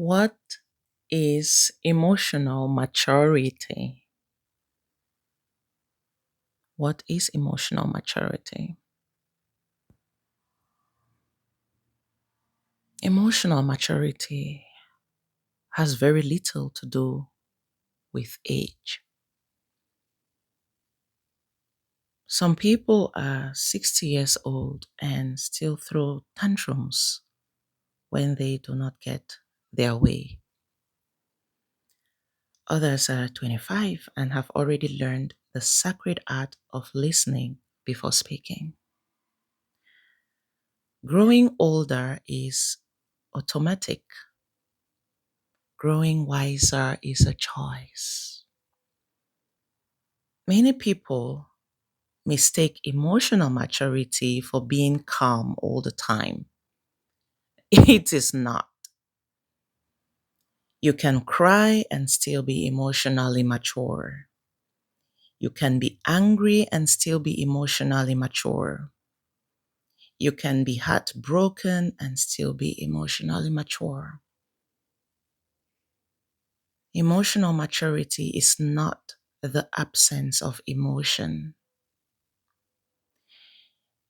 What is emotional maturity? What is emotional maturity? Emotional maturity has very little to do with age. Some people are 60 years old and still throw tantrums when they do not get their way. Others are 25 and have already learned the sacred art of listening before speaking. Growing older is automatic. Growing wiser is a choice. Many people mistake emotional maturity for being calm all the time. It is not. You can cry and still be emotionally mature. You can be angry and still be emotionally mature. You can be heartbroken and still be emotionally mature. Emotional maturity is not the absence of emotion.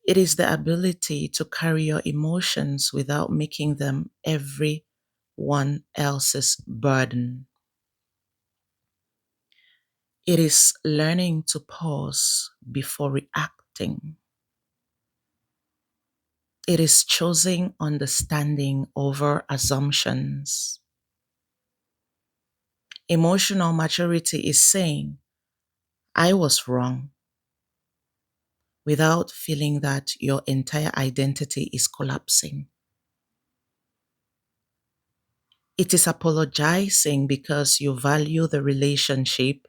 It is the ability to carry your emotions without making them everyone else's burden. It is learning to pause before reacting. It is choosing understanding over assumptions. Emotional maturity is saying, I was wrong, without feeling that your entire identity is collapsing. It is apologizing because you value the relationship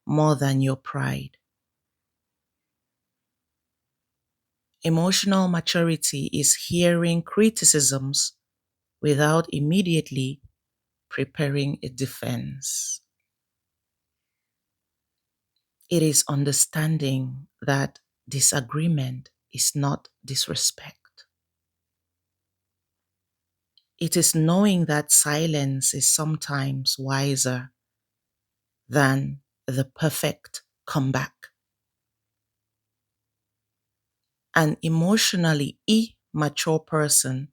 more than your pride. Emotional maturity is hearing criticisms without immediately preparing a defense. It is understanding that disagreement is not disrespect. It is knowing that silence is sometimes wiser than the perfect comeback. An emotionally immature person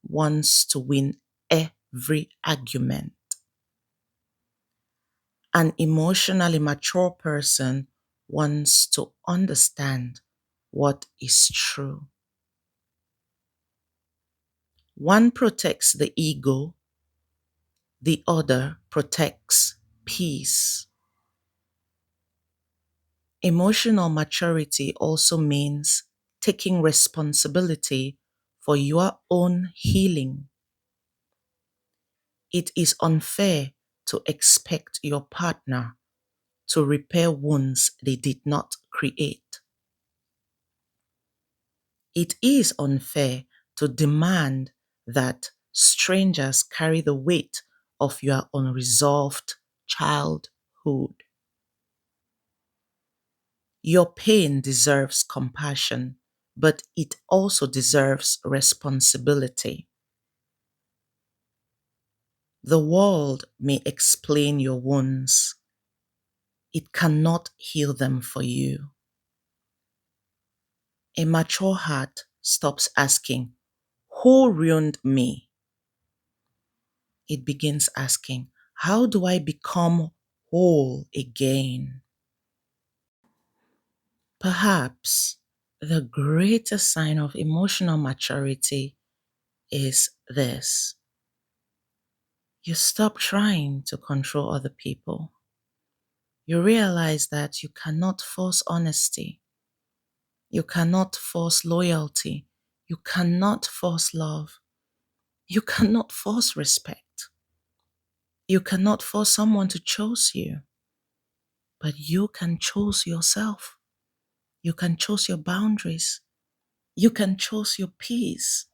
wants to win every argument. An emotionally mature person wants to understand what is true. One protects the ego, the other protects peace. Emotional maturity also means taking responsibility for your own healing. It is unfair to expect your partner to repair wounds they did not create. It is unfair to demand that strangers carry the weight of your unresolved childhood. Your pain deserves compassion, but it also deserves responsibility. The world may explain your wounds, it cannot heal them for you. A mature heart stops asking, who ruined me? It begins asking, how do I become whole again? Perhaps the greatest sign of emotional maturity is this: you stop trying to control other people. You realize that you cannot force honesty, you cannot force loyalty, you cannot force love, you cannot force respect. You cannot force someone to choose you, but you can choose yourself. You can choose your boundaries. You can choose your peace.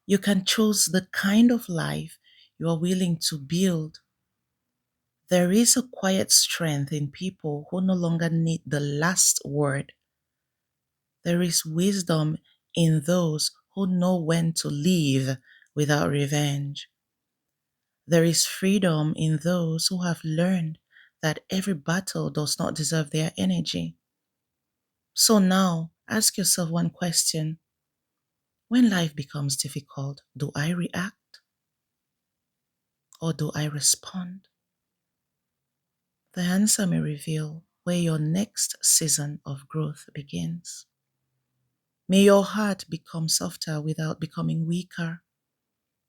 You can choose the kind of life you are willing to build. There is a quiet strength in people who no longer need the last word. There is wisdom in those who know when to leave without revenge. There is freedom in those who have learned that every battle does not deserve their energy. So now, ask yourself one question. When life becomes difficult, do I react or do I respond? The answer may reveal where your next season of growth begins. May your heart become softer without becoming weaker.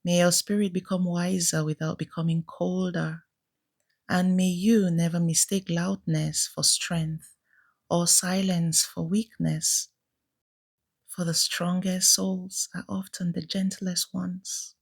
May your spirit become wiser without becoming colder. And may you never mistake loudness for strength or silence for weakness. For the strongest souls are often the gentlest ones.